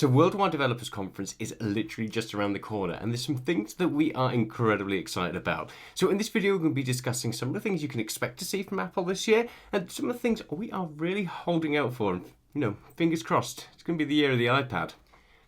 So Worldwide Developers Conference is literally just around the corner, and there's some things that we are incredibly excited about. So in this video, we're going to be discussing some of the things you can expect to see from Apple this year, and some of the things we are really holding out for. And, fingers crossed, it's going to be the year of the iPad.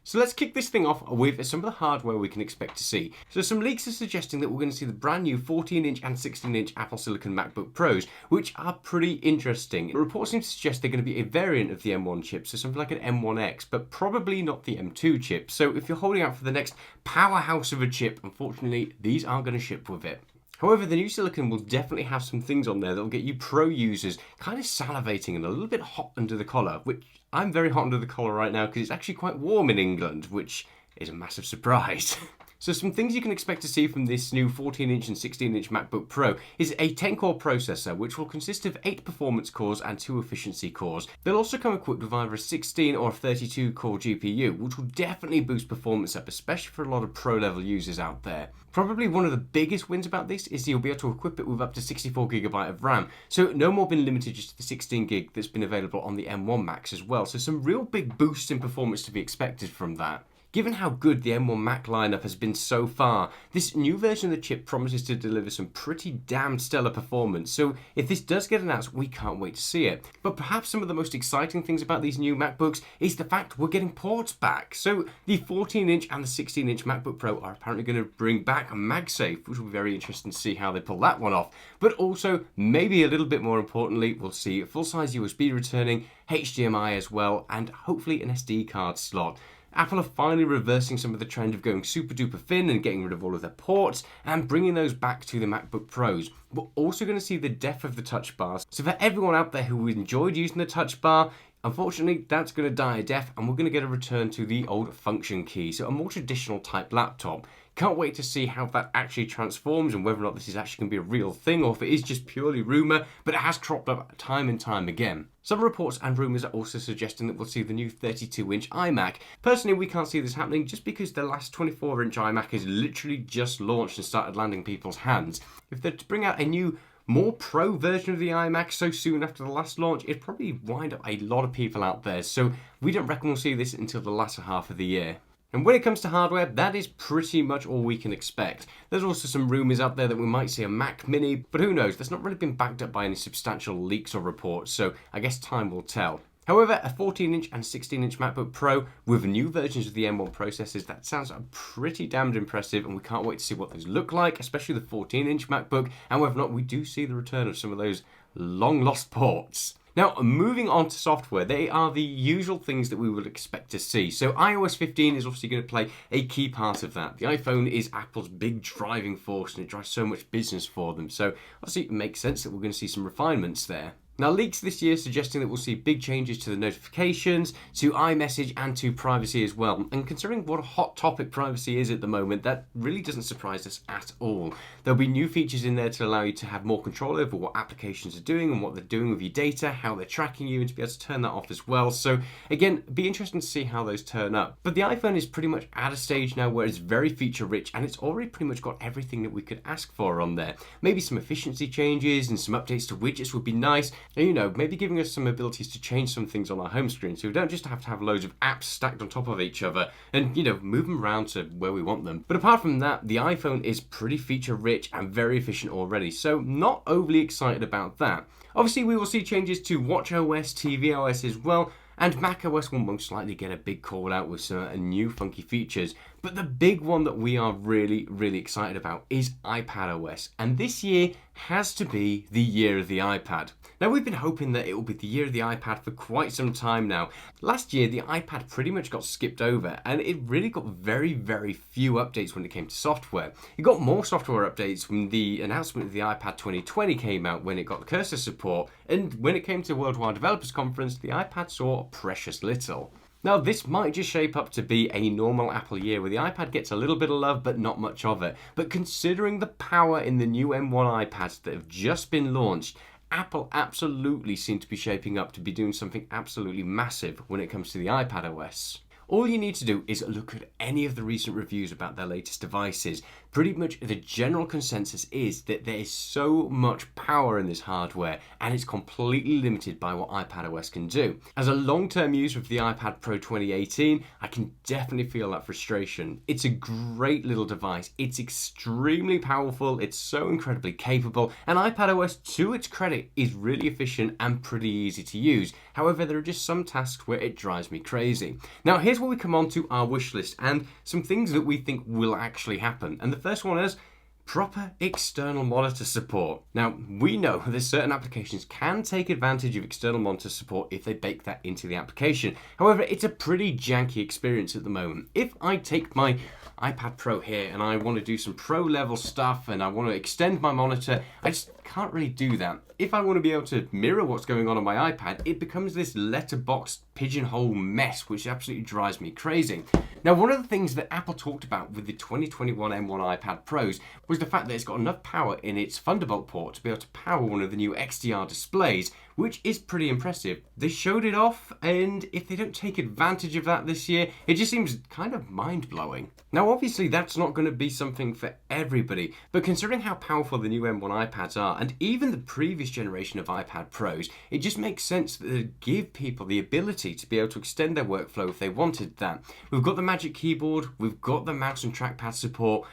So let's kick this thing off with some of the hardware we can expect to see. So some leaks are suggesting that we're going to see the brand new 14-inch and 16-inch Apple Silicon MacBook Pros, which are pretty interesting. The reports seem to suggest they're going to be a variant of the M1 chip, so something like an M1X, but probably not the M2 chip. So if you're holding out for the next powerhouse of a chip, unfortunately, these aren't going to ship with it. However, the new Silicon will definitely have some things on there that will get you pro users kind of salivating and a little bit hot under the collar, which I'm very hot under the collar right now because it's actually quite warm in England, which is a massive surprise. So some things you can expect to see from this new 14-inch and 16-inch MacBook Pro is a 10-core processor, which will consist of 8 performance cores and 2 efficiency cores. They'll also come equipped with either a 16 or a 32-core GPU, which will definitely boost performance up, especially for a lot of pro-level users out there. Probably one of the biggest wins about this is you'll be able to equip it with up to 64GB of RAM, so no more been limited just to the 16GB that's been available on the M1 Max as well, so some real big boosts in performance to be expected from that. Given how good the M1 Mac lineup has been so far, this new version of the chip promises to deliver some pretty damn stellar performance, so if this does get announced, we can't wait to see it. But perhaps some of the most exciting things about these new MacBooks is the fact we're getting ports back. So the 14-inch and the 16-inch MacBook Pro are apparently going to bring back MagSafe, which will be very interesting to see how they pull that one off. But also, maybe a little bit more importantly, we'll see full-size USB returning, HDMI as well, and hopefully an SD card slot. Apple are finally reversing some of the trend of going super duper thin and getting rid of all of their ports and bringing those back to the MacBook Pros. We're also going to see the death of the touch bars. So for everyone out there who enjoyed using the touch bar, unfortunately that's going to die a death and we're going to get a return to the old function key, so a more traditional type laptop. Can't wait to see how that actually transforms and whether or not this is actually going to be a real thing or if it is just purely rumour, but it has cropped up time and time again. Some reports and rumours are also suggesting that we'll see the new 32-inch iMac. Personally, we can't see this happening just because the last 24-inch iMac has literally just launched and started landing people's hands. If they're to bring out a new, more pro version of the iMac so soon after the last launch, it'd probably wind up a lot of people out there, so we don't reckon we'll see this until the latter half of the year. And when it comes to hardware, that is pretty much all we can expect. There's also some rumours out there that we might see a Mac Mini, but who knows, that's not really been backed up by any substantial leaks or reports, so I guess time will tell. However, a 14-inch and 16-inch MacBook Pro with new versions of the M1 processors, that sounds pretty damned impressive, and we can't wait to see what those look like, especially the 14-inch MacBook, and whether or not we do see the return of some of those long-lost ports. Now, moving on to software, they are the usual things that we would expect to see. So iOS 15 is obviously going to play a key part of that. The iPhone is Apple's big driving force and it drives so much business for them. So obviously it makes sense that we're going to see some refinements there. Now, leaks this year suggesting that we'll see big changes to the notifications, to iMessage, and to privacy as well. And considering what a hot topic privacy is at the moment, that really doesn't surprise us at all. There'll be new features in there to allow you to have more control over what applications are doing and what they're doing with your data, how they're tracking you, and to be able to turn that off as well. So again, be interesting to see how those turn up. But the iPhone is pretty much at a stage now where it's very feature rich and it's already pretty much got everything that we could ask for on there. Maybe some efficiency changes and some updates to widgets would be nice. And, maybe giving us some abilities to change some things on our home screen so we don't just have to have loads of apps stacked on top of each other and, move them around to where we want them. But apart from that, the iPhone is pretty feature rich and very efficient already, so not overly excited about that. Obviously, we will see changes to watchOS, tvOS as well, and macOS will most likely get a big call out with some new funky features. But the big one that we are really, really excited about is iPadOS. And this year has to be the year of the iPad. Now, we've been hoping that it will be the year of the iPad for quite some time now. Last year, the iPad pretty much got skipped over, and it really got very, very few updates when it came to software. It got more software updates when the announcement of the iPad 2020 came out, when it got cursor support, and when it came to Worldwide Developers Conference, the iPad saw precious little. Now, this might just shape up to be a normal Apple year where the iPad gets a little bit of love but not much of it. But considering the power in the new M1 iPads that have just been launched, Apple absolutely seem to be shaping up to be doing something absolutely massive when it comes to the iPadOS. All you need to do is look at any of the recent reviews about their latest devices. pretty much the general consensus is that there is so much power in this hardware and it's completely limited by what iPadOS can do. As a long-term user of the iPad Pro 2018, I can definitely feel that frustration. It's a great little device. It's extremely powerful. It's so incredibly capable, and iPadOS, to its credit, is really efficient and pretty easy to use. However, there are just some tasks where it drives me crazy. Now, here's where we come on to our wish list and some things that we think will actually happen. And the first one is proper external monitor support. Now, we know that certain applications can take advantage of external monitor support if they bake that into the application. However, it's a pretty janky experience at the moment. If I take my iPad Pro here and I want to do some pro level stuff and I want to extend my monitor, I just can't really do that. If I want to be able to mirror what's going on my iPad, it becomes this letterbox pigeonhole mess, which absolutely drives me crazy. Now, one of the things that Apple talked about with the 2021 M1 iPad Pros was the fact that it's got enough power in its Thunderbolt port to be able to power one of the new XDR displays, which is pretty impressive. They showed it off, and if they don't take advantage of that this year, it just seems kind of mind-blowing. Now, obviously, that's not going to be something for everybody, but considering how powerful the new M1 iPads are, and even the previous generation of iPad Pros, it just makes sense that they give people the ability to be able to extend their workflow if they wanted that. We've got the Magic Keyboard, we've got the mouse and trackpad support.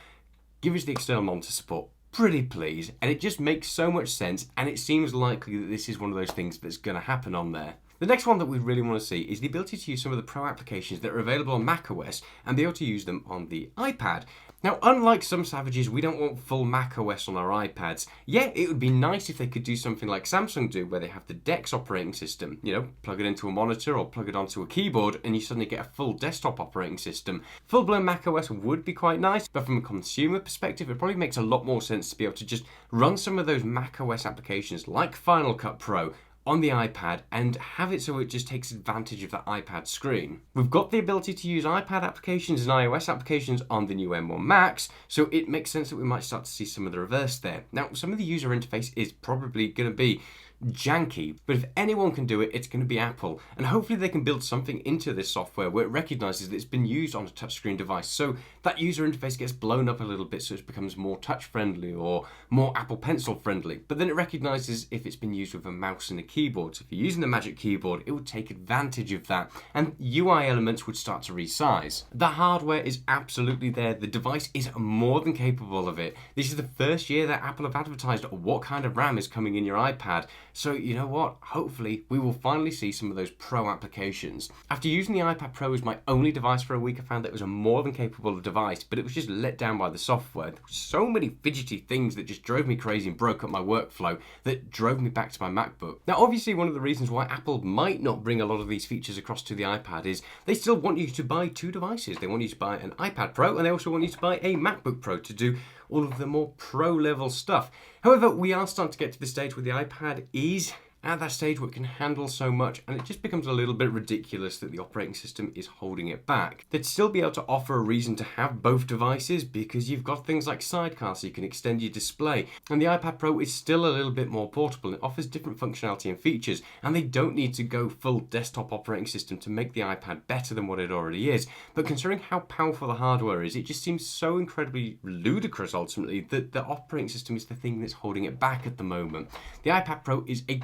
Give us the external monitor support, pretty please. And it just makes so much sense, and it seems likely that this is one of those things that's going to happen on there. The next one that we really want to see is the ability to use some of the Pro applications that are available on macOS and be able to use them on the iPad. Now, unlike some savages, we don't want full macOS on our iPads. Yeah, it would be nice if they could do something like Samsung do, where they have the DeX operating system. You know, plug it into a monitor or plug it onto a keyboard and you suddenly get a full desktop operating system. Full-blown macOS would be quite nice, but from a consumer perspective, it probably makes a lot more sense to be able to just run some of those macOS applications like Final Cut Pro on the iPad and have it so it just takes advantage of that iPad screen. We've got the ability to use iPad applications and iOS applications on the new M1 Max, so it makes sense that we might start to see some of the reverse there. Now, some of the user interface is probably going to be janky, but if anyone can do it, it's going to be Apple, and hopefully they can build something into this software where it recognizes that it's been used on a touchscreen device, so that user interface gets blown up a little bit so it becomes more touch friendly or more Apple Pencil friendly, but then it recognizes if it's been used with a mouse and a keyboard. So if you're using the Magic Keyboard, it would take advantage of that and UI elements would start to resize. The hardware is absolutely there. The device is more than capable of it. This is the first year that Apple have advertised what kind of RAM is coming in your iPad. So you know what? Hopefully we will finally see some of those Pro applications. After using the iPad Pro as my only device for a week, I found that it was a more than capable device, but it was just let down by the software. There were so many fidgety things that just drove me crazy and broke up my workflow that drove me back to my MacBook. Now, obviously, one of the reasons why Apple might not bring a lot of these features across to the iPad is they still want you to buy two devices. They want you to buy an iPad Pro and they also want you to buy a MacBook Pro to do all of the more pro level stuff. However, we are starting to get to the stage where the iPad is at that stage where it can handle so much, and it just becomes a little bit ridiculous that the operating system is holding it back. They'd still be able to offer a reason to have both devices because you've got things like Sidecar, so you can extend your display, and the iPad Pro is still a little bit more portable and it offers different functionality and features, and they don't need to go full desktop operating system to make the iPad better than what it already is. But considering how powerful the hardware is, it just seems so incredibly ludicrous ultimately that the operating system is the thing that's holding it back at the moment. The iPad Pro is a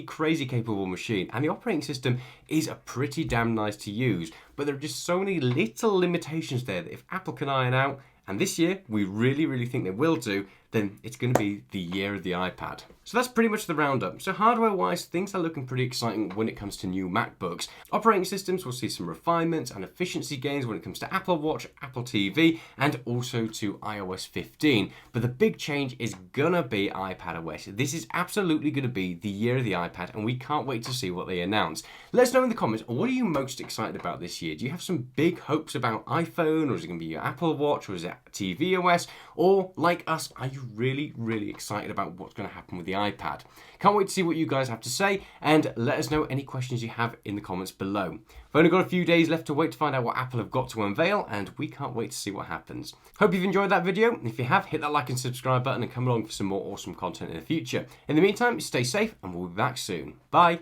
crazy capable machine, and the operating system is a pretty damn nice to use, but there are just so many little limitations there that if Apple can iron out, and this year we really think they will do, then it's going to be the year of the iPad. So that's pretty much the roundup. So hardware-wise, things are looking pretty exciting when it comes to new MacBooks. Operating systems will see some refinements and efficiency gains when it comes to Apple Watch, Apple TV, and also to iOS 15. But the big change is gonna be iPadOS. This is absolutely gonna be the year of the iPad, and we can't wait to see what they announce. Let us know in the comments, what are you most excited about this year? Do you have some big hopes about iPhone, or is it gonna be your Apple Watch, or is it tvOS? Or, like us, are you really excited about what's gonna happen with the iPad? Can't wait to see what you guys have to say, and let us know any questions you have in the comments below. We've only got a few days left to wait to find out what Apple have got to unveil, and we can't wait to see what happens. Hope you've enjoyed that video. If you have, hit that like and subscribe button and come along for some more awesome content in the future. In the meantime, stay safe and we'll be back soon. Bye.